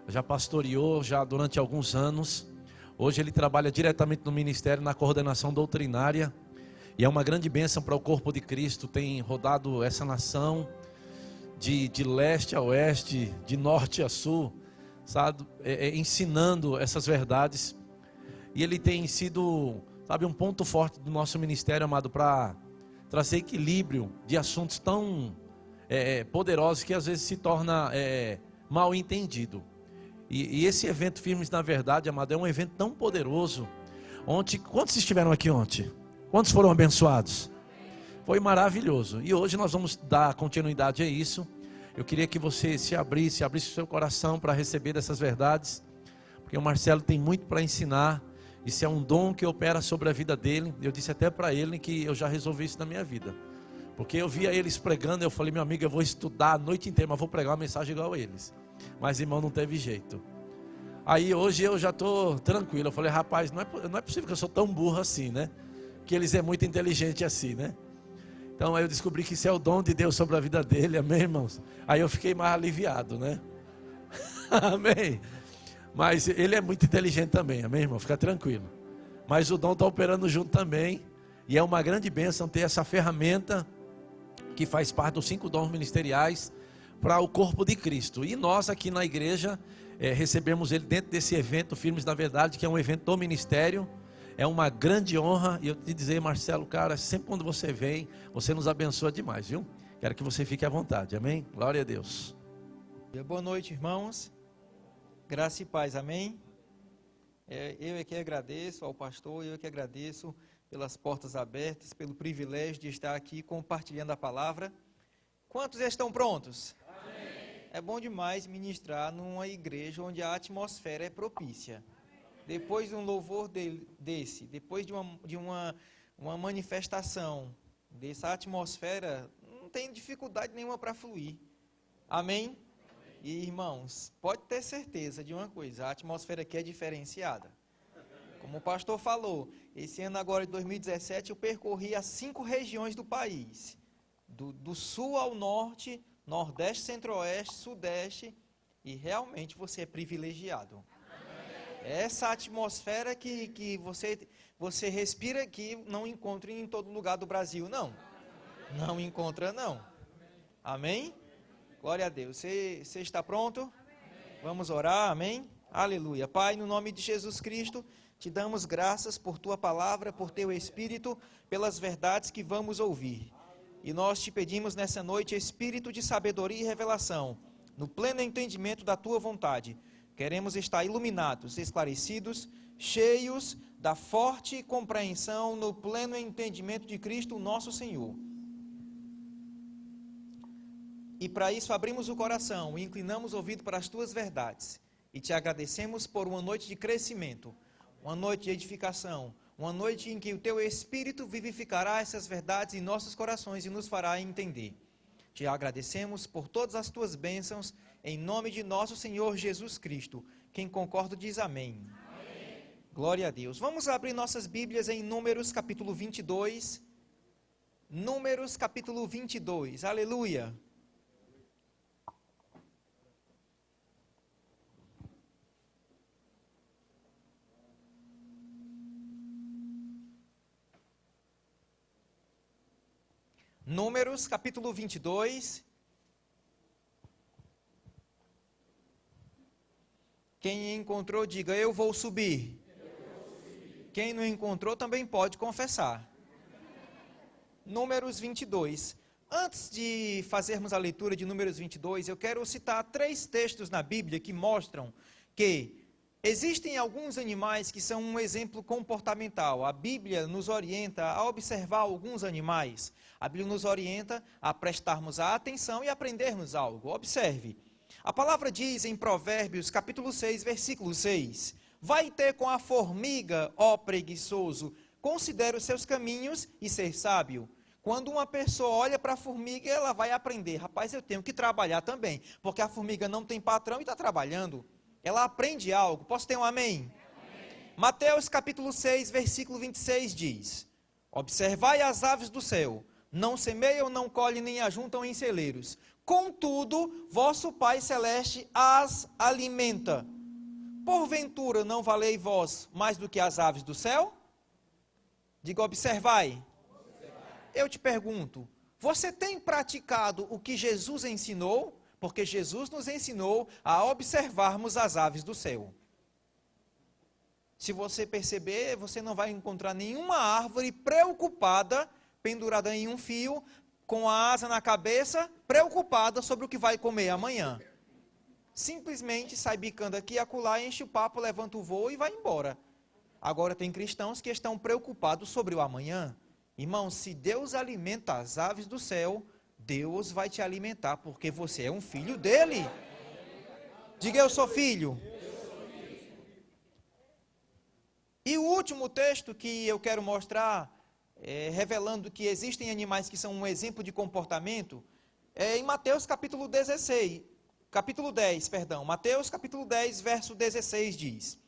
já pastoreou já durante alguns anos. Hoje ele trabalha diretamente no ministério, na coordenação doutrinária. E é uma grande bênção para o corpo de Cristo. Tem rodado essa nação de leste a oeste, de norte a sul, sabe? Ensinando essas verdades. E ele tem sido, sabe, um ponto forte do nosso ministério, amado, para trazer equilíbrio de assuntos tão poderosos que às vezes se torna mal entendido. E esse evento Firmes na Verdade, amado, é um evento tão poderoso. Ontem, quantos estiveram aqui ontem? Quantos foram abençoados? Foi maravilhoso. E hoje nós vamos dar continuidade a isso. Eu queria que você se abrisse o seu coração para receber dessas verdades, porque o Marcelo tem muito para ensinar. Isso é um dom que opera sobre a vida dele. Eu disse até para ele que eu já resolvi isso na minha vida, porque eu via eles pregando. Eu falei: meu amigo, eu vou estudar a noite inteira, mas vou pregar uma mensagem igual a eles. Mas irmão, não teve jeito. Aí hoje eu já estou tranquilo. Eu falei: rapaz, não é possível que eu sou tão burro assim, né? Que eles é muito inteligente assim, né? Então aí eu descobri que isso é o dom de Deus sobre a vida dele, amém, irmãos? Aí eu fiquei mais aliviado, né? Amém. Mas ele é muito inteligente também, amém, irmão? Fica tranquilo. Mas o dom está operando junto também. E é uma grande bênção ter essa ferramenta que faz parte dos 5 dons ministeriais para o corpo de Cristo. E nós aqui na igreja recebemos ele dentro desse evento Firmes na Verdade, que é um evento do ministério. É uma grande honra. E eu te dizer, Marcelo, cara, sempre quando você vem, você nos abençoa demais, viu? Quero que você fique à vontade, amém? Glória a Deus. Boa noite, irmãos. Graça e paz, amém? Eu é que agradeço ao pastor, eu é que agradeço pelas portas abertas, pelo privilégio de estar aqui compartilhando a palavra. Quantos estão prontos? Amém. É bom demais ministrar numa igreja onde a atmosfera é propícia. Depois de um louvor desse, depois de uma manifestação dessa atmosfera, não tem dificuldade nenhuma para fluir. Amém? E irmãos, pode ter certeza de uma coisa: a atmosfera aqui é diferenciada. Como o pastor falou, esse ano agora de 2017 eu percorri as 5 regiões do país. Do sul ao norte, nordeste, centro-oeste, sudeste. E realmente você é privilegiado. Essa atmosfera que você respira aqui, não encontra em todo lugar do Brasil, não. Não encontra, não. Amém? Glória a Deus. Você está pronto? Amém. Vamos orar, amém? Aleluia. Pai, no nome de Jesus Cristo, te damos graças por tua palavra, por teu Espírito, pelas verdades que vamos ouvir. E nós te pedimos nessa noite espírito de sabedoria e revelação, no pleno entendimento da tua vontade. Queremos estar iluminados, esclarecidos, cheios da forte compreensão no pleno entendimento de Cristo, nosso Senhor. E para isso abrimos o coração e inclinamos o ouvido para as tuas verdades. E te agradecemos por uma noite de crescimento, uma noite de edificação, uma noite em que o teu Espírito vivificará essas verdades em nossos corações e nos fará entender. Te agradecemos por todas as tuas bênçãos, em nome de nosso Senhor Jesus Cristo. Quem concorda diz amém. Amém. Glória a Deus. Vamos abrir nossas Bíblias em Números capítulo 22. Números capítulo 22. Aleluia. Números capítulo 22. Quem encontrou, diga: eu vou subir. Quem não encontrou também pode confessar. Números 22. Antes de fazermos a leitura de Números 22, eu quero citar 3 textos na Bíblia que mostram que existem alguns animais que são um exemplo comportamental. A Bíblia nos orienta a observar alguns animais. A Bíblia nos orienta a prestarmos a atenção e aprendermos algo. Observe. A palavra diz em Provérbios, capítulo 6, versículo 6. Vai ter com a formiga, ó preguiçoso, considera os seus caminhos e ser sábio. Quando uma pessoa olha para a formiga, ela vai aprender. Rapaz, eu tenho que trabalhar também, porque a formiga não tem patrão e está trabalhando. Ela aprende algo. Posso ter um amém? Amém. Mateus capítulo 6, versículo 26 diz: observai as aves do céu, não semeiam, não colhem, nem ajuntam em celeiros, Contudo, vosso Pai Celeste as alimenta. Porventura não valei vós mais do que as aves do céu? Diga, observai. Eu te pergunto, você tem praticado o que Jesus ensinou? Porque Jesus nos ensinou a observarmos as aves do céu. Se você perceber, você não vai encontrar nenhuma árvore preocupada, pendurada em um fio, com a asa na cabeça, preocupada sobre o que vai comer amanhã. Simplesmente sai bicando aqui e acolá, enche o papo, levanta o voo e vai embora. Agora tem cristãos que estão preocupados sobre o amanhã. Irmão, se Deus alimenta as aves do céu, Deus vai te alimentar, porque você é um filho dele. Diga, eu sou filho. E o último texto que eu quero mostrar, revelando que existem animais que são um exemplo de comportamento, é em Mateus capítulo 10, Mateus capítulo 10, verso 16 diz: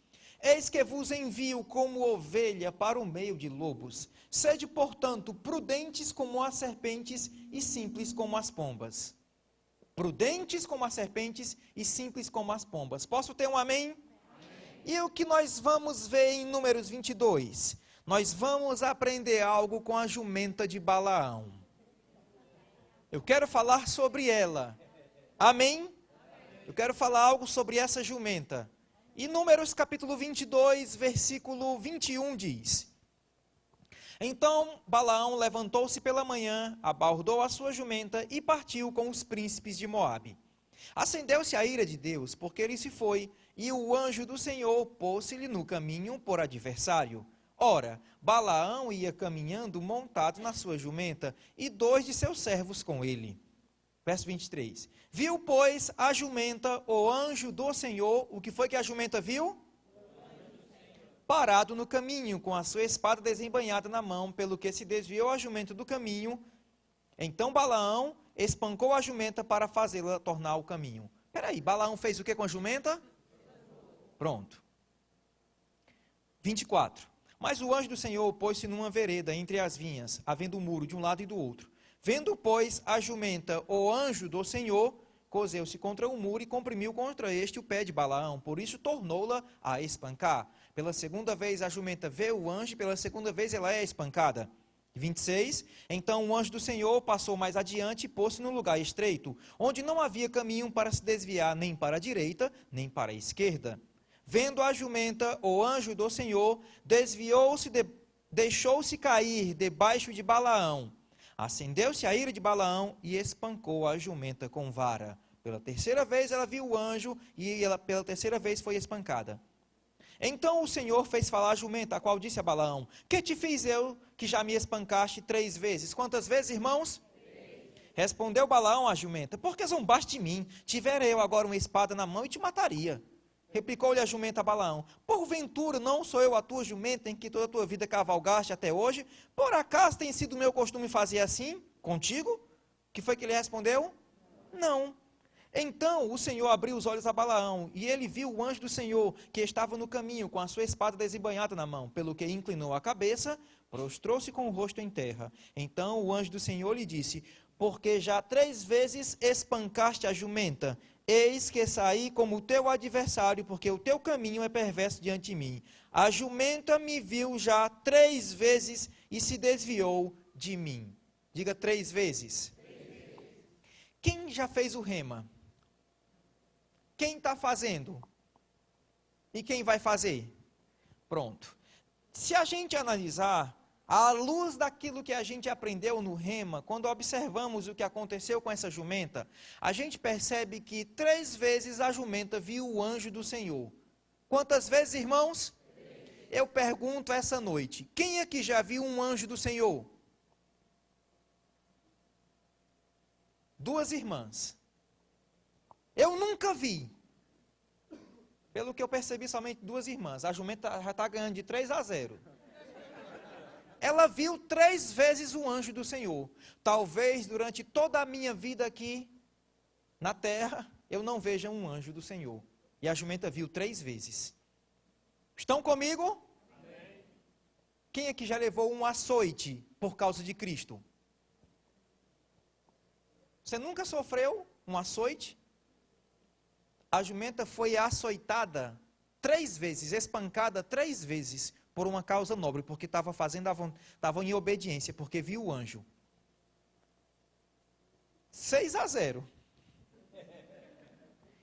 Eis que vos envio como ovelha para o meio de lobos. Sede, portanto, prudentes como as serpentes e simples como as pombas. Prudentes como as serpentes e simples como as pombas. Posso ter um amém? E o que nós vamos ver em Números 22? Nós vamos aprender algo com a jumenta de Balaão. Eu quero falar sobre ela. Amém? Eu quero falar algo sobre essa jumenta. E Números capítulo 22, versículo 21 diz: Então Balaão levantou-se pela manhã, abordou a sua jumenta e partiu com os príncipes de Moabe. Acendeu-se a ira de Deus, porque ele se foi, e o anjo do Senhor pôs-se-lhe no caminho por adversário. Ora, Balaão ia caminhando montado na sua jumenta, e 2 de seus servos com ele. Verso 23. Viu, pois, a jumenta, o anjo do Senhor. O que foi que a jumenta viu? Parado no caminho, com a sua espada desembainhada na mão, pelo que se desviou a jumenta do caminho. Então Balaão espancou a jumenta para fazê-la tornar o caminho. Peraí, Balaão fez o que com a jumenta? Pronto. 24. Mas o anjo do Senhor pôs-se numa vereda entre as vinhas, havendo um muro de um lado e do outro. Vendo, pois, a jumenta, o anjo do Senhor, coseu-se contra o muro e comprimiu contra este o pé de Balaão, por isso tornou-la a espancar. Pela segunda vez a jumenta vê o anjo, e pela segunda vez ela é espancada. 26. Então o anjo do Senhor passou mais adiante e pôs-se num lugar estreito, onde não havia caminho para se desviar nem para a direita, nem para a esquerda. Vendo a jumenta, o anjo do Senhor desviou-se, deixou-se cair debaixo de Balaão. Acendeu-se a ira de Balaão e espancou a jumenta com vara. Pela terceira vez ela viu o anjo e ela pela terceira vez foi espancada. Então o Senhor fez falar a jumenta, a qual disse a Balaão: Que te fiz eu, que já me espancaste 3 vezes? Quantas vezes, irmãos? 3. Respondeu Balaão à jumenta: Porque zombaste de mim? Tivera eu agora uma espada na mão e te mataria. Replicou-lhe a jumenta a Balaão: Porventura não sou eu a tua jumenta em que toda a tua vida cavalgaste até hoje? Por acaso tem sido meu costume fazer assim contigo? Que foi que ele respondeu? Não. Então o Senhor abriu os olhos a Balaão, e ele viu o anjo do Senhor, que estava no caminho, com a sua espada desembainhada na mão, pelo que inclinou a cabeça, prostrou-se com o rosto em terra. Então o anjo do Senhor lhe disse: Porque já 3 vezes espancaste a jumenta, eis que saí como teu adversário, porque o teu caminho é perverso diante de mim. A jumenta me viu já 3 vezes e se desviou de mim. Diga 3 vezes. Quem já fez o rema? Quem está fazendo? E quem vai fazer? Pronto. Se a gente analisar, à luz daquilo que a gente aprendeu no rema, quando observamos o que aconteceu com essa jumenta, a gente percebe que 3 vezes a jumenta viu o anjo do Senhor. Quantas vezes, irmãos? 3. Eu pergunto essa noite, quem aqui já viu um anjo do Senhor? 2 irmãs. Eu nunca vi. Pelo que eu percebi, somente 2 irmãs. A jumenta já está ganhando de 3-0. Ela viu 3 vezes o anjo do Senhor. Talvez durante toda a minha vida aqui na terra, eu não veja um anjo do Senhor. E a jumenta viu 3 vezes. Estão comigo? Amém. Quem aqui já levou um açoite por causa de Cristo? Você nunca sofreu um açoite? A jumenta foi açoitada 3 vezes, espancada 3 vezes, por uma causa nobre, porque estava estava em obediência, porque viu o anjo. 6-0.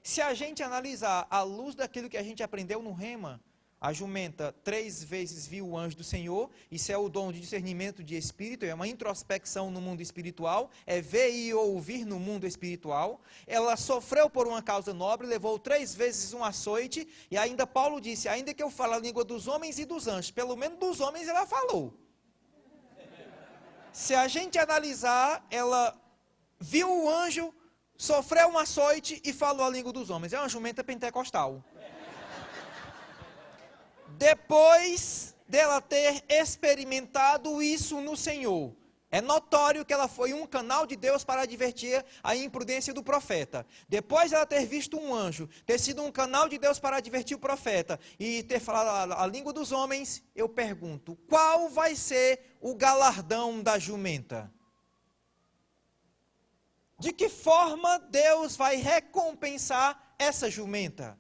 Se a gente analisar à luz daquilo que a gente aprendeu no Rema, a jumenta 3 vezes viu o anjo do Senhor. Isso é o dom de discernimento de espírito, é uma introspecção no mundo espiritual, é ver e ouvir no mundo espiritual. Ela sofreu por uma causa nobre, levou 3 vezes um açoite, e ainda Paulo disse, ainda que eu fale a língua dos homens e dos anjos, pelo menos dos homens ela falou. Se a gente analisar, ela viu o anjo, sofreu um açoite e falou a língua dos homens. É uma jumenta pentecostal. Depois dela ter experimentado isso no Senhor, é notório que ela foi um canal de Deus para advertir a imprudência do profeta. Depois dela ter visto um anjo, ter sido um canal de Deus para advertir o profeta e ter falado a língua dos homens, eu pergunto, qual vai ser o galardão da jumenta? De que forma Deus vai recompensar essa jumenta?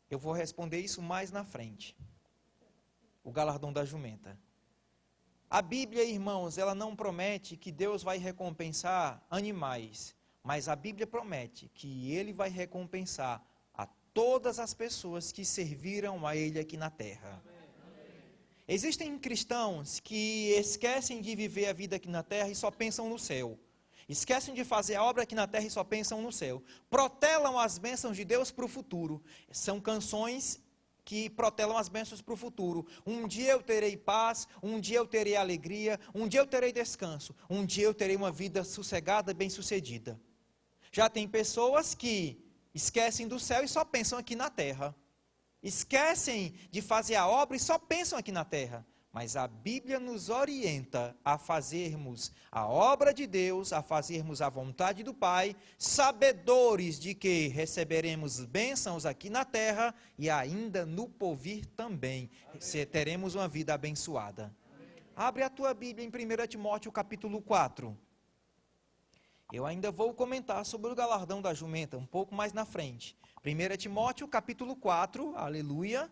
Eu vou responder isso mais na frente. O galardão da jumenta. A Bíblia, irmãos, ela não promete que Deus vai recompensar animais, mas a Bíblia promete que Ele vai recompensar a todas as pessoas que serviram a Ele aqui na terra. Existem cristãos que esquecem de viver a vida aqui na terra e só pensam no céu. Esquecem de fazer a obra aqui na terra e só pensam no céu. Protelam as bênçãos de Deus para o futuro. São canções que protelam as bênçãos para o futuro. Um dia eu terei paz, um dia eu terei alegria, um dia eu terei descanso, um dia eu terei uma vida sossegada, bem-sucedida. Já tem pessoas que esquecem do céu e só pensam aqui na terra. Esquecem de fazer a obra e só pensam aqui na terra. Mas a Bíblia nos orienta a fazermos a obra de Deus, a fazermos a vontade do Pai, sabedores de que receberemos bênçãos aqui na terra e ainda no porvir também. Teremos uma vida abençoada. Abre a tua Bíblia em 1 Timóteo capítulo 4. Eu ainda vou comentar sobre o galardão da jumenta um pouco mais na frente. 1 Timóteo capítulo 4, aleluia.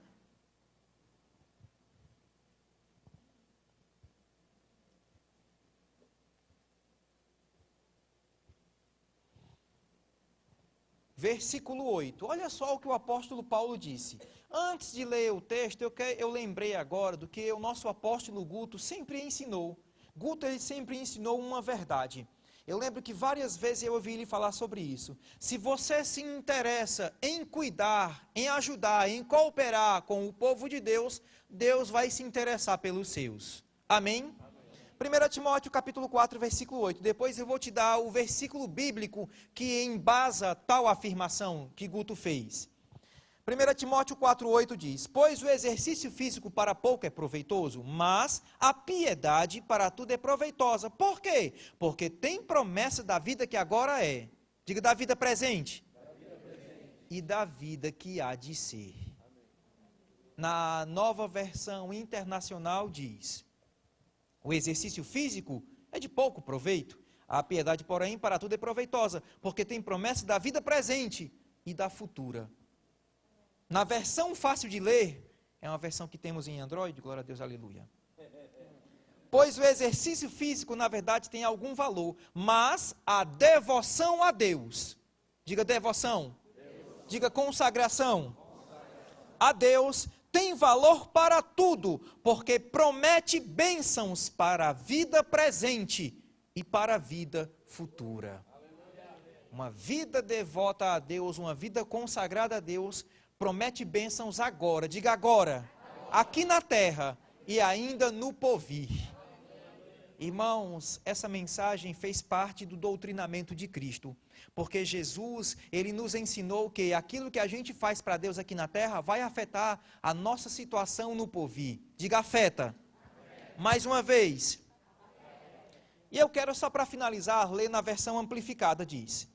Versículo 8, olha só o que o apóstolo Paulo disse. Antes de ler o texto, eu lembrei agora do que o nosso apóstolo Guto sempre ensinou. Guto, ele sempre ensinou uma verdade. Eu lembro que várias vezes eu ouvi ele falar sobre isso. Se você se interessa em cuidar, em ajudar, em cooperar com o povo de Deus, Deus vai se interessar pelos seus. Amém? 1 Timóteo capítulo 4, versículo 8. Depois eu vou te dar o versículo bíblico que embasa tal afirmação que Guto fez. 1 Timóteo 4, 8 diz, pois o exercício físico para pouco é proveitoso, mas a piedade para tudo é proveitosa. Por quê? Porque tem promessa da vida que agora é. Diga, da vida presente. E da vida que há de ser. Na nova versão internacional diz, o exercício físico é de pouco proveito, a piedade, porém, para tudo é proveitosa, porque tem promessa da vida presente e da futura. Na versão fácil de ler, é uma versão que temos em Android, glória a Deus, aleluia. Pois o exercício físico, na verdade, tem algum valor, mas a devoção a Deus, diga devoção, diga consagração a Deus, tem valor para tudo, porque promete bênçãos para a vida presente e para a vida futura. Uma vida devota a Deus, uma vida consagrada a Deus, promete bênçãos agora, diga agora, aqui na terra e ainda no porvir. Irmãos, essa mensagem fez parte do doutrinamento de Cristo, porque Jesus, ele nos ensinou que aquilo que a gente faz para Deus aqui na terra vai afetar a nossa situação no porvir. Diga, afeta. Mais uma vez. E eu quero só para finalizar, ler na versão amplificada, diz.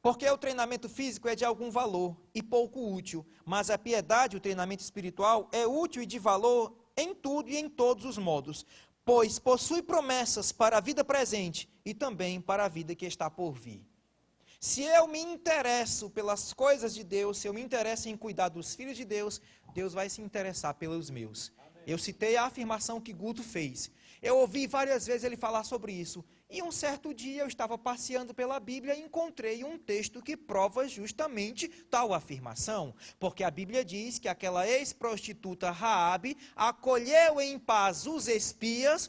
Porque o treinamento físico é de algum valor e pouco útil, mas a piedade, o treinamento espiritual, é útil e de valor em tudo e em todos os modos. pois possui promessas para a vida presente e também para a vida que está por vir. Se eu me interesso pelas coisas de Deus, se eu me interesso em cuidar dos filhos de Deus, Deus vai se interessar pelos meus. Eu citei a afirmação que Guto fez. Eu ouvi várias vezes ele falar sobre isso. E um certo dia eu estava passeando pela Bíblia e encontrei um texto que prova justamente tal afirmação. Porque a Bíblia diz que aquela ex-prostituta Raabe acolheu em paz os espias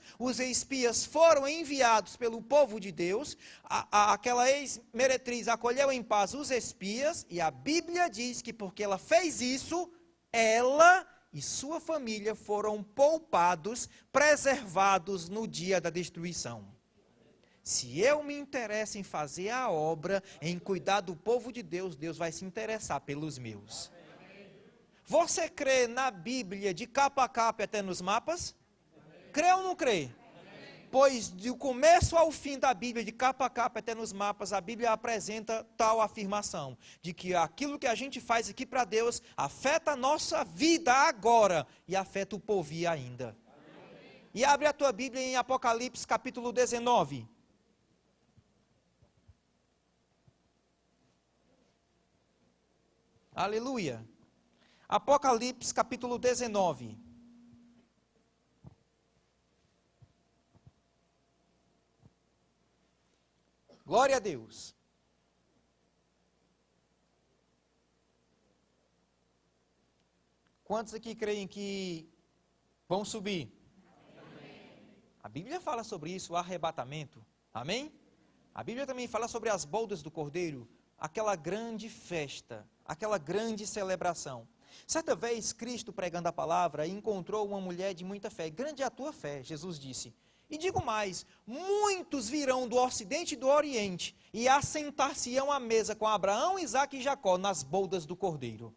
foram enviados pelo povo de Deus, aquela ex-meretriz acolheu em paz os espias, e a Bíblia diz que porque ela fez isso, ela e sua família foram poupados, preservados no dia da destruição. Se eu me interesso em fazer a obra, em cuidar do povo de Deus, Deus vai se interessar pelos meus. Você crê na Bíblia de capa a capa até nos mapas? Crê ou não crê? Pois do começo ao fim da Bíblia, de capa a capa até nos mapas, a Bíblia apresenta tal afirmação, de que aquilo que a gente faz aqui para Deus afeta a nossa vida agora e afeta o porvir ainda. E abre a tua Bíblia em Apocalipse capítulo 19. Aleluia. Apocalipse capítulo 19. Glória a Deus. Quantos aqui creem que vão subir? Amém. A Bíblia fala sobre isso, o arrebatamento. Amém? A Bíblia também fala sobre as bodas do Cordeiro, aquela grande festa, aquela grande celebração. Certa vez, Cristo, pregando a palavra, encontrou uma mulher de muita fé. Grande é a tua fé, Jesus disse. E digo mais, muitos virão do ocidente e do oriente e assentar-se-ão à mesa com Abraão, Isaque e Jacó nas bodas do Cordeiro.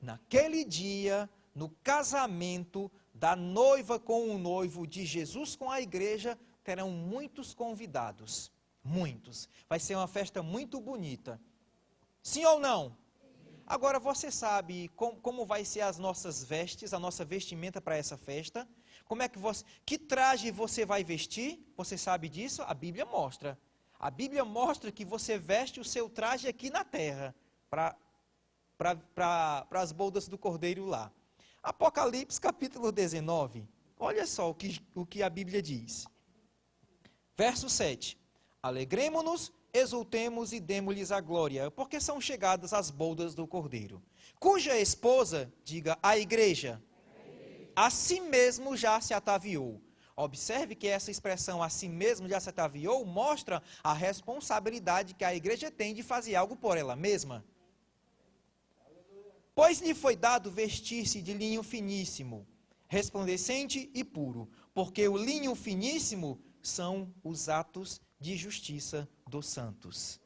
Naquele dia, no casamento da noiva com o noivo, de Jesus com a igreja, terão muitos convidados. Muitos. Vai ser uma festa muito bonita. Sim ou não? Agora você sabe como vai ser as nossas vestes, a nossa vestimenta para essa festa? Que traje você vai vestir? Você sabe disso? A Bíblia mostra. A Bíblia mostra que você veste o seu traje aqui na terra, para as bodas do Cordeiro lá. Apocalipse capítulo 19. Olha só o que a Bíblia diz. Verso 7. Alegremo-nos, exultemos e demo-lhes a glória, porque são chegadas as bodas do Cordeiro, cuja esposa, diga, a igreja, a si mesmo já se ataviou. Observe que essa expressão, a si mesmo já se ataviou, mostra a responsabilidade que a igreja tem de fazer algo por ela mesma. Pois lhe foi dado vestir-se de linho finíssimo, resplandecente e puro, porque o linho finíssimo são os atos de justiça dos santos.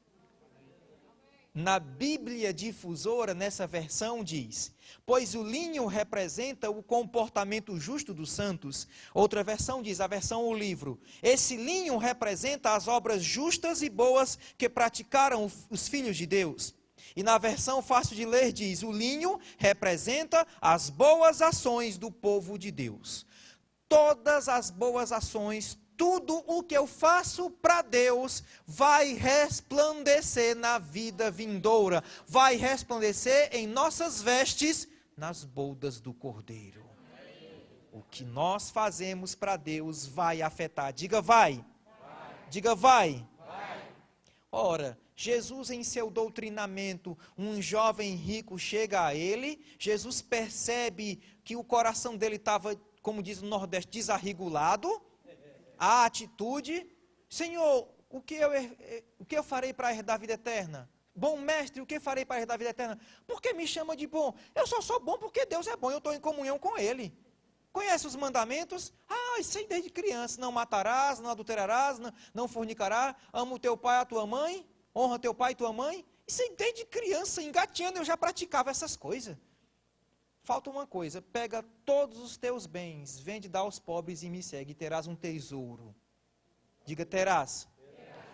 Na Bíblia difusora, nessa versão diz, pois o linho representa o comportamento justo dos santos. Outra versão diz, a versão o livro, esse linho representa as obras justas e boas que praticaram os filhos de Deus. E na versão fácil de ler diz, o linho representa as boas ações do povo de Deus. Todas as boas ações, tudo o que eu faço para Deus vai resplandecer na vida vindoura, vai resplandecer em nossas vestes nas bodas do Cordeiro. O que nós fazemos para Deus vai afetar. Diga vai. Diga vai. Ora, Jesus em seu doutrinamento, um jovem rico chega a ele, Jesus percebe que o coração dele estava, como diz no Nordeste, desarregulado. A atitude, Senhor, o que eu farei para herdar a vida eterna? Bom mestre, o que farei para herdar a vida eterna? Por que me chama de bom? Eu só sou bom porque Deus é bom, eu estou em comunhão com Ele. Conhece os mandamentos? Sei desde criança, não matarás, não adulterarás, não fornicarás, ama o teu pai e a tua mãe, honra teu pai e tua mãe. Isso aí desde criança, engatinhando, eu já praticava essas coisas. Falta uma coisa, pega todos os teus bens, vende, dá aos pobres e me segue, e terás um tesouro. Diga, terás.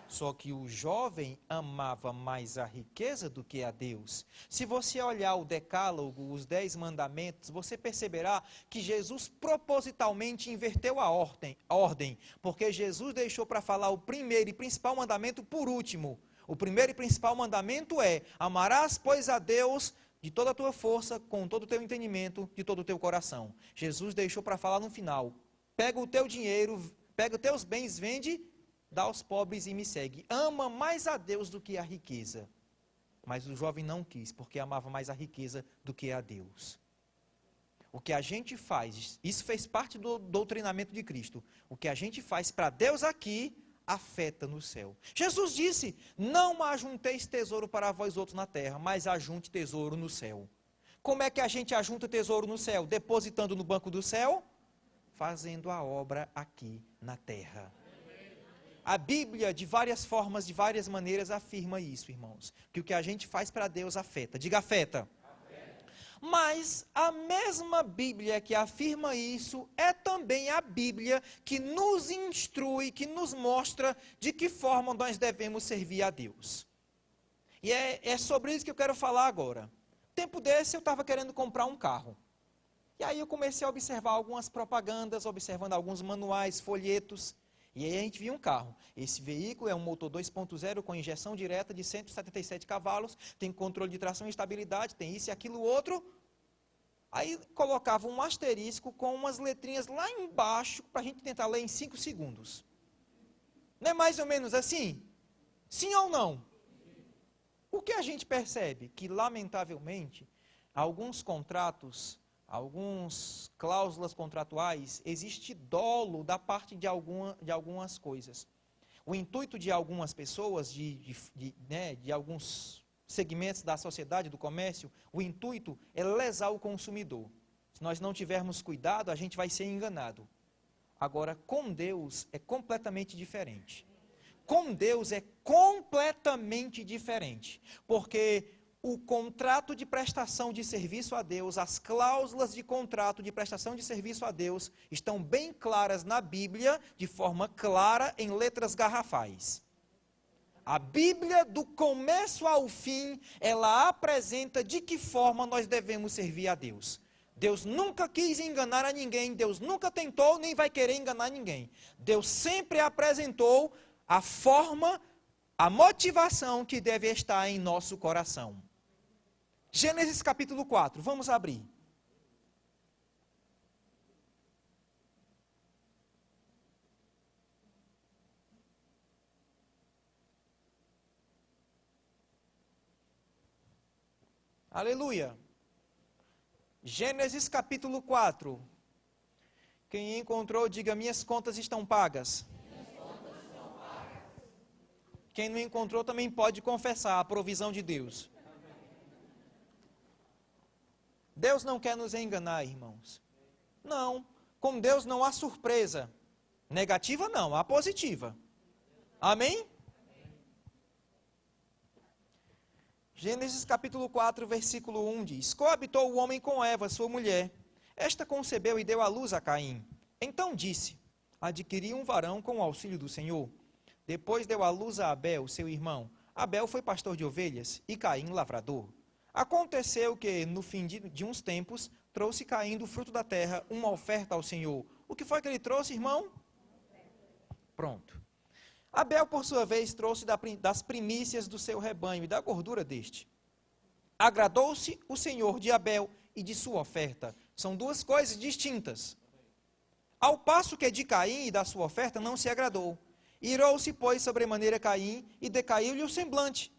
Só que o jovem amava mais a riqueza do que a Deus. Se você olhar o decálogo, os 10 mandamentos, você perceberá que Jesus propositalmente inverteu a ordem, porque Jesus deixou para falar o primeiro e principal mandamento por último. O primeiro e principal mandamento é: amarás, pois, a Deus de toda a tua força, com todo o teu entendimento, de todo o teu coração. Jesus deixou para falar no final: pega o teu dinheiro, pega os teus bens, vende, dá aos pobres e me segue. Ama mais a Deus do que a riqueza. Mas o jovem não quis, porque amava mais a riqueza do que a Deus. O que a gente faz, isso fez parte do doutrinamento de Cristo. O que a gente faz para Deus aqui, afeta no céu. Jesus disse: não ajunteis tesouro para vós outros na terra, mas ajunte tesouro no céu. Como é que a gente ajunta tesouro no céu? Depositando no banco do céu? Fazendo a obra aqui na terra. A Bíblia, de várias formas, de várias maneiras, afirma isso, irmãos. Que o que a gente faz para Deus afeta. Diga, afeta. Mas a mesma Bíblia que afirma isso é também a Bíblia que nos instrui, que nos mostra de que forma nós devemos servir a Deus. E é sobre isso que eu quero falar agora. Tempo desse eu estava querendo comprar um carro. E aí eu comecei a observar algumas propagandas, observando alguns manuais, folhetos. E aí a gente viu um carro. Esse veículo é um motor 2.0 com injeção direta de 177 cavalos, tem controle de tração e estabilidade, tem isso e aquilo outro. Aí colocava um asterisco com umas letrinhas lá embaixo para a gente tentar ler em 5 segundos. Não é mais ou menos assim? Sim ou não? O que a gente percebe? Que, lamentavelmente, alguns contratos, algumas cláusulas contratuais, existe dolo da parte de algumas coisas. O intuito de algumas pessoas, de alguns segmentos da sociedade, do comércio, o intuito é lesar o consumidor. Se nós não tivermos cuidado, a gente vai ser enganado. Agora, com Deus é completamente diferente. Com Deus é completamente diferente, porque o contrato de prestação de serviço a Deus, as cláusulas de contrato de prestação de serviço a Deus, estão bem claras na Bíblia, de forma clara, em letras garrafais. A Bíblia, do começo ao fim, ela apresenta de que forma nós devemos servir a Deus. Deus nunca quis enganar a ninguém, Deus nunca tentou, nem vai querer enganar ninguém. Deus sempre apresentou a forma, a motivação que deve estar em nosso coração. Gênesis capítulo 4, vamos abrir. Aleluia. Gênesis capítulo 4. Quem encontrou, diga: minhas contas estão pagas. Quem não encontrou também pode confessar a provisão de Deus. Deus não quer nos enganar, irmãos. Não, com Deus não há surpresa. Negativa não, há positiva. Amém? Gênesis capítulo 4, versículo 1 diz: coabitou o homem com Eva, sua mulher. Esta concebeu e deu à luz a Caim. Então disse: adquiri um varão com o auxílio do Senhor. Depois deu à luz a Abel, seu irmão. Abel foi pastor de ovelhas e Caim lavrador. Aconteceu que, no fim de uns tempos, trouxe Caim do fruto da terra uma oferta ao Senhor. O que foi que ele trouxe, irmão? Pronto. Abel, por sua vez, trouxe das primícias do seu rebanho e da gordura deste. Agradou-se o Senhor de Abel e de sua oferta. São duas coisas distintas. Ao passo que de Caim e da sua oferta não se agradou. Irou-se, pois, sobremaneira Caim e decaiu-lhe o semblante.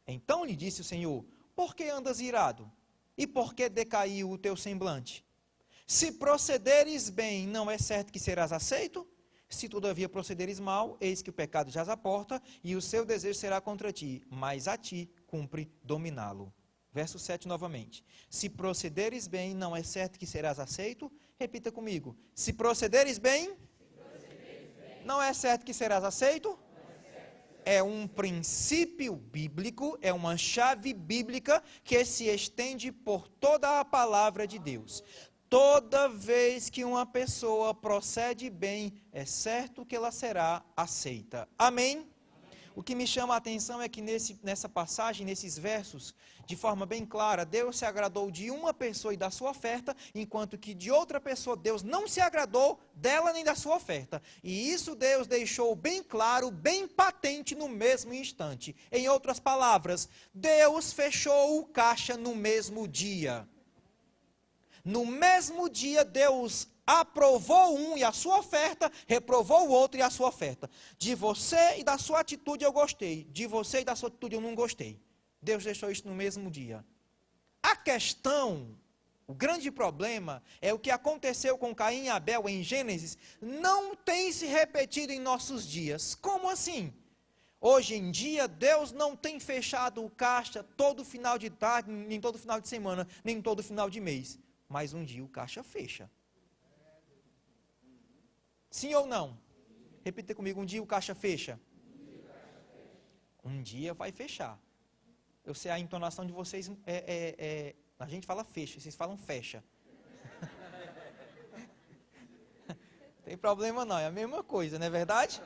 Então lhe disse o Senhor: por que andas irado? E por que decaiu o teu semblante? Se procederes bem, não é certo que serás aceito? Se todavia procederes mal, eis que o pecado jaz à porta, e o seu desejo será contra ti, mas a ti cumpre dominá-lo. Verso 7 novamente. Se procederes bem, não é certo que serás aceito? Repita comigo. Se procederes bem, não é certo que serás aceito? É um princípio bíblico, é uma chave bíblica que se estende por toda a palavra de Deus. Toda vez que uma pessoa procede bem, é certo que ela será aceita. Amém? O que me chama a atenção é que nessa passagem, nesses versos, de forma bem clara, Deus se agradou de uma pessoa e da sua oferta, enquanto que de outra pessoa Deus não se agradou dela nem da sua oferta. E isso Deus deixou bem claro, bem patente no mesmo instante. Em outras palavras, Deus fechou o caixa no mesmo dia. No mesmo dia, Deus aprovou um e a sua oferta, reprovou o outro e a sua oferta. De você e da sua atitude eu gostei, de você e da sua atitude eu não gostei. Deus deixou isso no mesmo dia. A questão, o grande problema, é o que aconteceu com Caim e Abel em Gênesis, não tem se repetido em nossos dias. Como assim? Hoje em dia, Deus não tem fechado o caixa todo final de tarde, nem todo final de semana, nem todo final de mês. Mas um dia o caixa fecha. Sim ou não? Repita comigo, um dia o caixa fecha. Um dia vai fechar. Eu sei a entonação de vocês, a gente fala fecha, vocês falam fecha. Tem problema não, é a mesma coisa, não é verdade?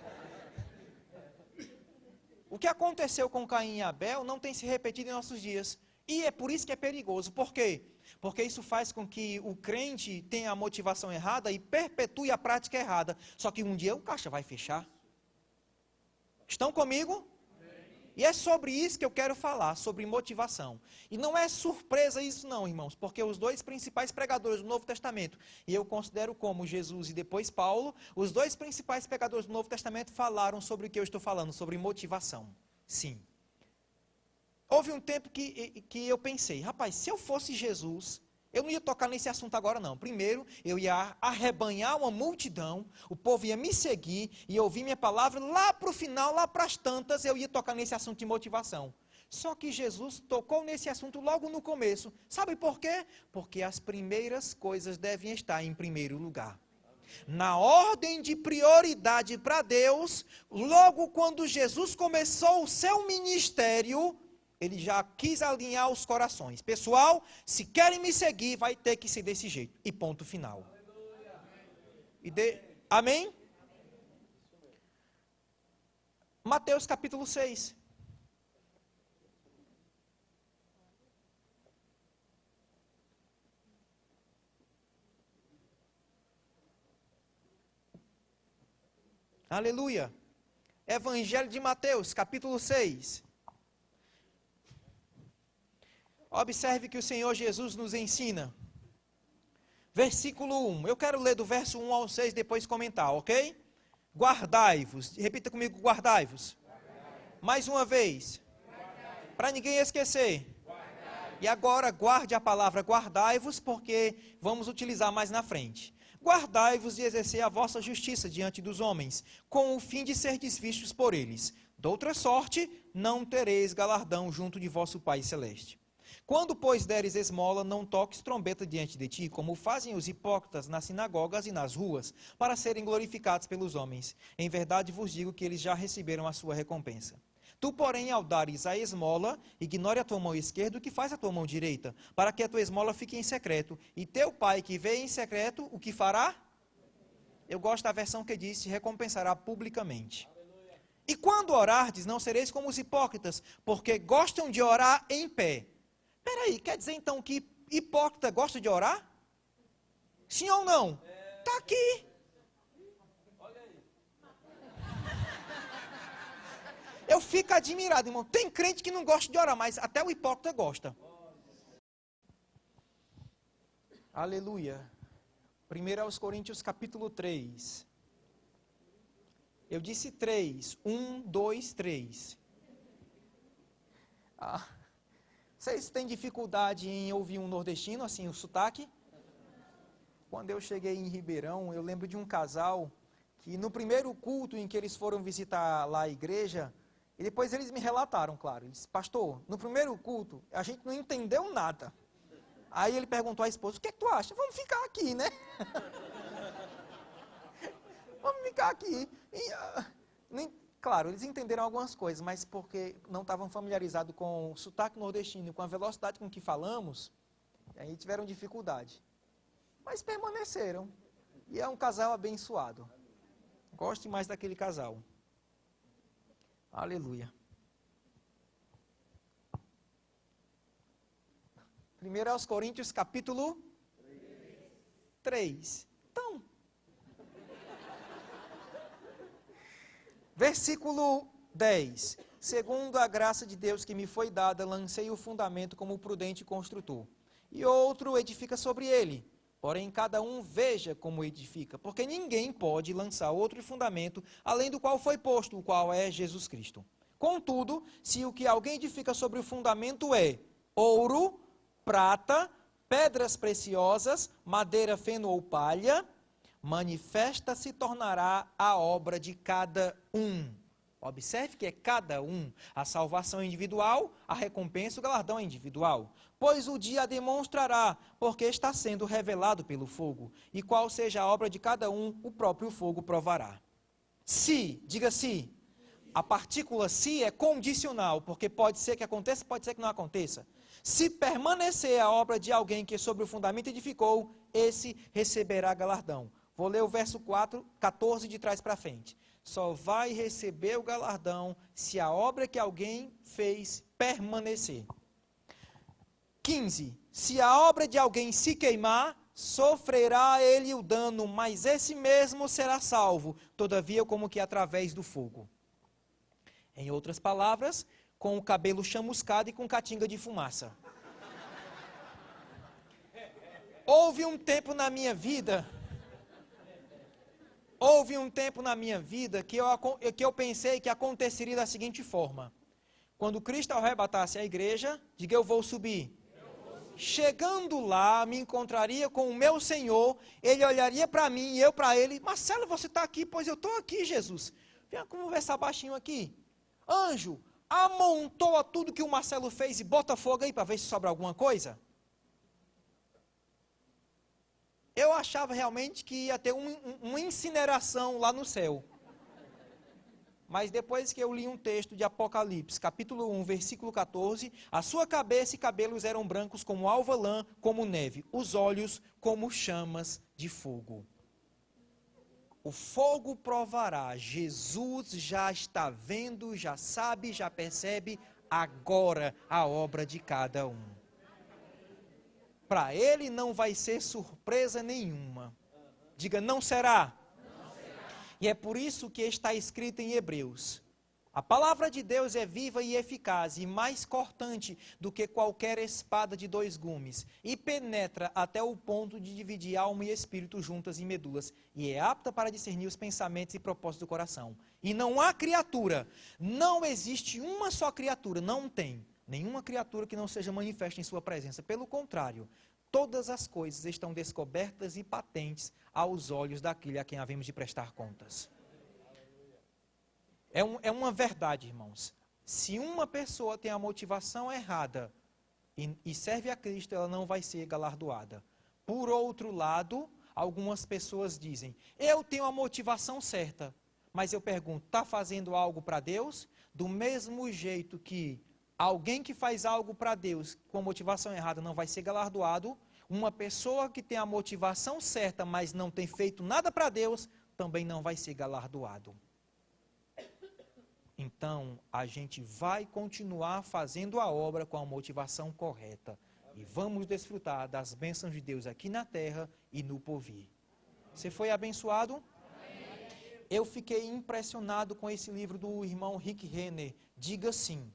O que aconteceu com Caim e Abel não tem se repetido em nossos dias. E é por isso que é perigoso. Por quê? Porque isso faz com que o crente tenha a motivação errada e perpetue a prática errada. Só que um dia o caixa vai fechar. Estão comigo? E é sobre isso que eu quero falar, sobre motivação. E não é surpresa isso não, irmãos, porque os dois principais pregadores do Novo Testamento, e eu considero como Jesus e depois Paulo, os dois principais pregadores do Novo Testamento falaram sobre o que eu estou falando, sobre motivação. Sim. Houve um tempo que eu pensei, rapaz, se eu fosse Jesus, eu não ia tocar nesse assunto agora não. Primeiro, eu ia arrebanhar uma multidão, o povo ia me seguir, ia ouvir minha palavra, lá para o final, lá para as tantas, eu ia tocar nesse assunto de motivação. Só que Jesus tocou nesse assunto logo no começo. Sabe por quê? Porque as primeiras coisas devem estar em primeiro lugar. Na ordem de prioridade para Deus, logo quando Jesus começou o seu ministério, ele já quis alinhar os corações. Pessoal, se querem me seguir, vai ter que ser desse jeito. E ponto final. Amém? Mateus capítulo 6. Aleluia. Evangelho de Mateus, capítulo 6. Observe que o Senhor Jesus nos ensina. Versículo 1. Eu quero ler do verso 1 ao 6, depois comentar, ok? Guardai-vos. Repita comigo, guardai-vos. Mais uma vez. Para ninguém esquecer. E agora guarde a palavra guardai-vos, porque vamos utilizar mais na frente. Guardai-vos de exercer a vossa justiça diante dos homens, com o fim de serdes vistos por eles. Doutra sorte, não tereis galardão junto de vosso Pai Celeste. Quando, pois, deres esmola, não toques trombeta diante de ti, como fazem os hipócritas nas sinagogas e nas ruas, para serem glorificados pelos homens. Em verdade vos digo que eles já receberam a sua recompensa. Tu, porém, ao dares a esmola, ignore a tua mão esquerda o que faz a tua mão direita, para que a tua esmola fique em secreto. E teu pai que vê em secreto, o que fará? Eu gosto da versão que diz, te recompensará publicamente. E quando orardes, não sereis como os hipócritas, porque gostam de orar em pé. Peraí, quer dizer então que hipócrita gosta de orar? Sim ou não? Está aqui. Eu fico admirado, irmão. Tem crente que não gosta de orar, mas até o hipócrita gosta. Aleluia. 1 aos Coríntios capítulo 3. Eu disse 3. 1, 2, 3. Vocês têm dificuldade em ouvir um nordestino, assim, o sotaque? Quando eu cheguei em Ribeirão, eu lembro de um casal que no primeiro culto em que eles foram visitar lá a igreja, e depois eles me relataram, claro, eles, pastor, no primeiro culto a gente não entendeu nada. Aí ele perguntou à esposa, o que é que tu acha? Vamos ficar aqui, né? Vamos ficar aqui. Claro, eles entenderam algumas coisas, mas porque não estavam familiarizados com o sotaque nordestino, com a velocidade com que falamos, aí tiveram dificuldade. Mas permaneceram. E é um casal abençoado. Gosto mais daquele casal. Aleluia. 1 Coríntios capítulo 3. Então, versículo 10. Segundo a graça de Deus que me foi dada, lancei o fundamento como prudente construtor. E outro edifica sobre ele. Porém, cada um veja como edifica, porque ninguém pode lançar outro fundamento, além do qual foi posto, o qual é Jesus Cristo. Contudo, se o que alguém edifica sobre o fundamento é ouro, prata, pedras preciosas, madeira, feno ou palha, manifesta se tornará a obra de cada um. Observe que é cada um. A salvação é individual, a recompensa, o galardão é individual. Pois o dia a demonstrará, porque está sendo revelado pelo fogo. E qual seja a obra de cada um, o próprio fogo provará. Se, diga se. A partícula se é condicional, porque pode ser que aconteça, pode ser que não aconteça. Se permanecer a obra de alguém que sobre o fundamento edificou, esse receberá galardão. Vou ler o verso 14 de trás para frente. Só vai receber o galardão se a obra que alguém fez permanecer. 15. Se a obra de alguém se queimar, sofrerá ele o dano, mas esse mesmo será salvo, todavia como que através do fogo. Em outras palavras, com o cabelo chamuscado e com catinga de fumaça. Houve um tempo na minha vida que eu pensei que aconteceria da seguinte forma. Quando Cristo arrebatasse a igreja, diga eu vou subir. Chegando lá, me encontraria com o meu Senhor, ele olharia para mim e eu para ele. Marcelo, você está aqui? Pois eu estou aqui, Jesus. Venha conversar baixinho aqui. Anjo, amontoa tudo que o Marcelo fez e bota fogo aí para ver se sobra alguma coisa. Eu achava realmente que ia ter uma incineração lá no céu. Mas depois que eu li um texto de Apocalipse, capítulo 1, versículo 14, a sua cabeça e cabelos eram brancos como alva lã, como neve, os olhos como chamas de fogo. O fogo provará, Jesus já está vendo, já sabe, já percebe agora a obra de cada um. Para ele não vai ser surpresa nenhuma. Diga, não será. Não será. E é por isso que está escrito em Hebreus. A palavra de Deus é viva e eficaz e mais cortante do que qualquer espada de 2 gumes e penetra até o ponto de dividir alma e espírito juntas e medulas e é apta para discernir os pensamentos e propósitos do coração. E não há criatura, não existe uma só criatura, não tem nenhuma criatura que não seja manifesta em sua presença. Pelo contrário, todas as coisas estão descobertas e patentes aos olhos daquele a quem havemos de prestar contas. É uma verdade, irmãos. Se uma pessoa tem a motivação errada e serve a Cristo, ela não vai ser galardoada. Por outro lado, algumas pessoas dizem, eu tenho a motivação certa, mas eu pergunto, está fazendo algo para Deus? Do mesmo jeito que alguém que faz algo para Deus com a motivação errada não vai ser galardoado, uma pessoa que tem a motivação certa, mas não tem feito nada para Deus, também não vai ser galardoado. Então, a gente vai continuar fazendo a obra com a motivação correta. E vamos desfrutar das bênçãos de Deus aqui na terra e no porvir. Você foi abençoado? Eu fiquei impressionado com esse livro do irmão Rick Renner, Diga Sim.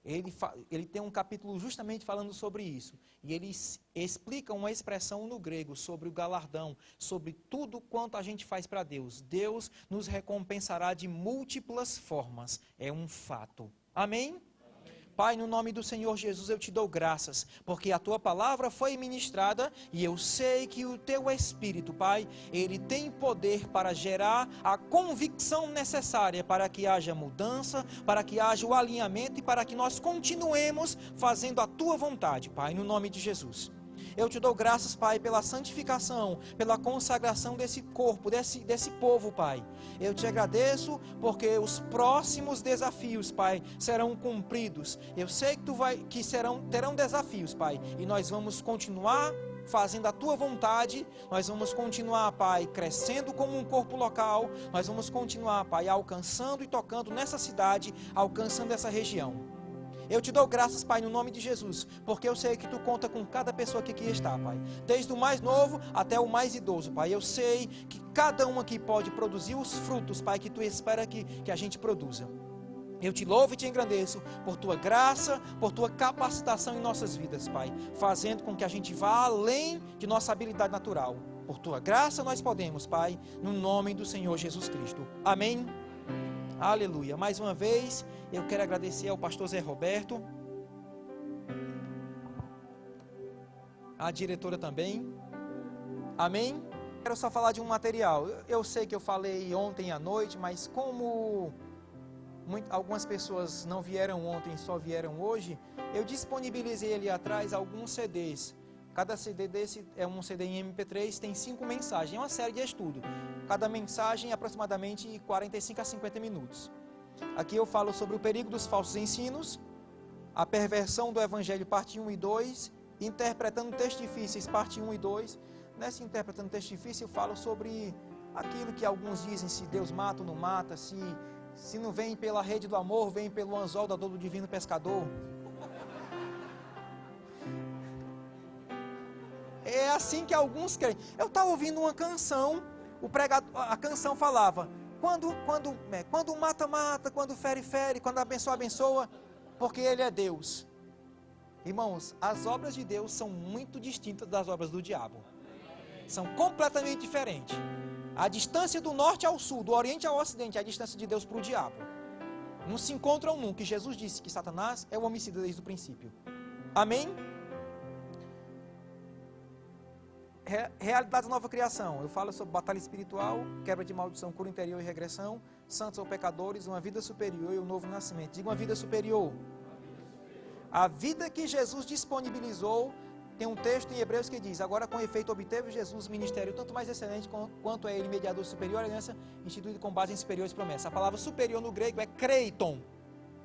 Ele tem um capítulo justamente falando sobre isso. E ele explica uma expressão no grego sobre o galardão, sobre tudo quanto a gente faz para Deus. Deus nos recompensará de múltiplas formas. É um fato. Amém? Pai, no nome do Senhor Jesus, eu te dou graças, porque a tua palavra foi ministrada e eu sei que o teu Espírito, Pai, ele tem poder para gerar a convicção necessária para que haja mudança, para que haja o alinhamento e para que nós continuemos fazendo a tua vontade, Pai, no nome de Jesus. Eu te dou graças, Pai, pela santificação, pela consagração desse corpo, desse povo, Pai. Eu te agradeço porque os próximos desafios, Pai, serão cumpridos. Eu sei que terão desafios, Pai, e nós vamos continuar fazendo a tua vontade, nós vamos continuar, Pai, crescendo como um corpo local, nós vamos continuar, Pai, alcançando e tocando nessa cidade, alcançando essa região. Eu te dou graças, Pai, no nome de Jesus, porque eu sei que tu conta com cada pessoa que aqui está, Pai, desde o mais novo até o mais idoso, Pai. Eu sei que cada um aqui pode produzir os frutos, Pai, que tu espera que a gente produza. Eu te louvo e te engrandeço por tua graça, por tua capacitação em nossas vidas, Pai, fazendo com que a gente vá além de nossa habilidade natural. Por tua graça nós podemos, Pai, no nome do Senhor Jesus Cristo. Amém. Aleluia. Mais uma vez, eu quero agradecer ao pastor Zé Roberto, a diretora também. Amém. Quero só falar de um material. Eu sei que eu falei ontem à noite, mas como algumas pessoas não vieram ontem, só vieram hoje, eu disponibilizei ali atrás alguns CDs. Cada CD desse é um CD em MP3, tem 5 mensagens, é uma série de estudo. Cada mensagem é aproximadamente 45 a 50 minutos. Aqui eu falo sobre o perigo dos falsos ensinos, a perversão do Evangelho, parte 1 e 2, interpretando textos difíceis, parte 1 e 2. Nessa interpretando textos difíceis eu falo sobre aquilo que alguns dizem, se Deus mata ou não mata, se não vem pela rede do amor, vem pelo anzol da dor do divino pescador. É assim que alguns querem. Eu estava ouvindo uma canção, a canção falava, quando mata, mata, quando fere, fere, quando abençoa, abençoa, porque Ele é Deus. Irmãos, as obras de Deus são muito distintas das obras do diabo. São completamente diferentes. A distância do norte ao sul, do oriente ao ocidente, é a distância de Deus para o diabo. Não se encontram nunca. E Jesus disse que Satanás é o homicida desde o princípio. Amém? Realidades da nova criação. Eu falo sobre batalha espiritual, quebra de maldição, cura interior e regressão, santos ou pecadores, uma vida superior e um novo nascimento. Diga uma vida superior. A vida que Jesus disponibilizou. Tem um texto em Hebreus que diz, agora com efeito obteve Jesus ministério tanto mais excelente quanto é ele mediador superior à aliança instituído com base em superiores promessas. A palavra superior no grego é kreiton,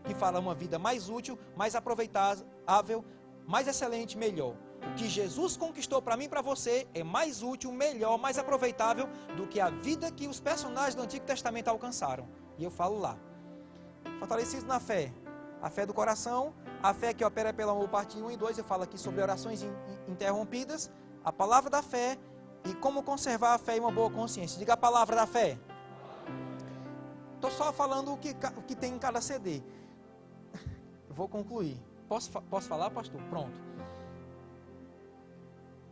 que fala uma vida mais útil, mais aproveitável, mais excelente, melhor. O que Jesus conquistou para mim e para você é mais útil, melhor, mais aproveitável do que a vida que os personagens do Antigo Testamento alcançaram. E eu falo lá. Fortalecidos na fé. A fé do coração, a fé que opera pelo amor, parte 1 e 2, eu falo aqui sobre orações interrompidas, a palavra da fé e como conservar a fé e uma boa consciência. Diga a palavra da fé. Estou só falando o que tem em cada CD. Vou concluir. Posso falar, pastor? Pronto.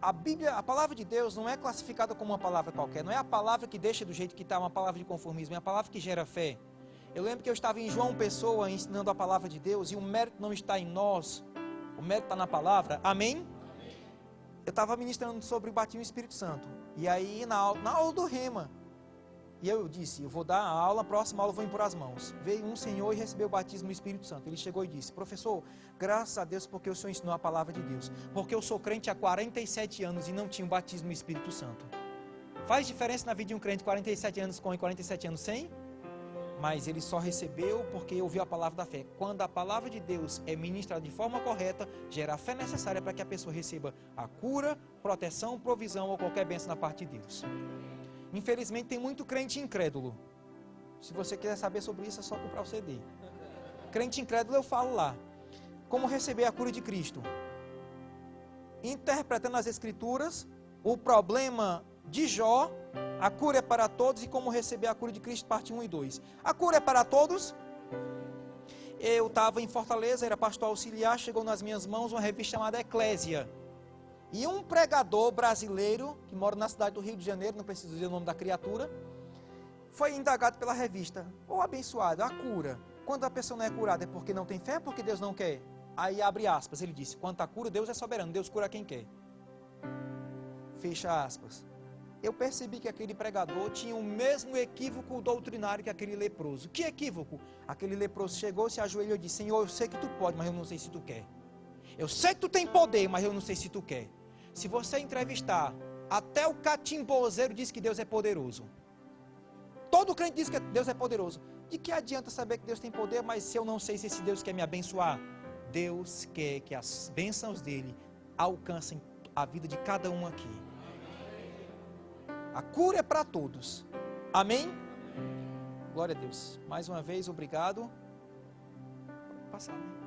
A Bíblia, a palavra de Deus não é classificada como uma palavra qualquer, não é a palavra que deixa do jeito que está, uma palavra de conformismo, é a palavra que gera fé. Eu lembro que eu estava em João Pessoa ensinando a palavra de Deus e o mérito não está em nós, o mérito está na palavra, amém? Eu estava ministrando sobre o batismo do Espírito Santo, e aí na aula do Rema, e eu disse, eu vou dar a aula, a próxima aula eu vou impor as mãos. Veio um senhor e recebeu o batismo do Espírito Santo, ele chegou e disse, professor, graças a Deus porque o senhor ensinou a palavra de Deus, porque eu sou crente há 47 anos e não tinha o batismo do Espírito Santo. Faz diferença na vida de um crente 47 anos com e 47 anos sem? Mas ele só recebeu porque ouviu a palavra da fé. Quando a palavra de Deus é ministrada de forma correta, gera a fé necessária para que a pessoa receba a cura, proteção, provisão ou qualquer bênção da parte de Deus. Infelizmente tem muito crente incrédulo. Se você quiser saber sobre isso, é só comprar o CD. Crente incrédulo eu falo lá. Como receber a cura de Cristo? Interpretando as Escrituras, o problema de Jó, a cura é para todos e como receber a cura de Cristo, parte 1 e 2. A cura é para todos. Eu estava em Fortaleza, era pastor auxiliar, chegou nas minhas mãos uma revista chamada Eclésia. E um pregador brasileiro, que mora na cidade do Rio de Janeiro, não preciso dizer o nome da criatura, foi indagado pela revista. Ô abençoado, a cura, quando a pessoa não é curada é porque não tem fé, porque Deus não quer? Aí abre aspas, ele disse, quanto à cura, Deus é soberano, Deus cura quem quer. Fecha aspas. Eu percebi que aquele pregador tinha o mesmo equívoco doutrinário que aquele leproso. Que equívoco? Aquele leproso chegou, se ajoelhou e disse, Senhor, eu sei que tu pode, mas eu não sei se tu quer. Eu sei que tu tem poder, mas eu não sei se tu quer. Se você entrevistar, até o catimbozeiro diz que Deus é poderoso. Todo crente diz que Deus é poderoso. De que adianta saber que Deus tem poder, mas se eu não sei se esse Deus quer me abençoar? Deus quer que as bênçãos dele alcancem a vida de cada um aqui. A cura é para todos. Amém? Glória a Deus. Mais uma vez, obrigado. Pode passar, né?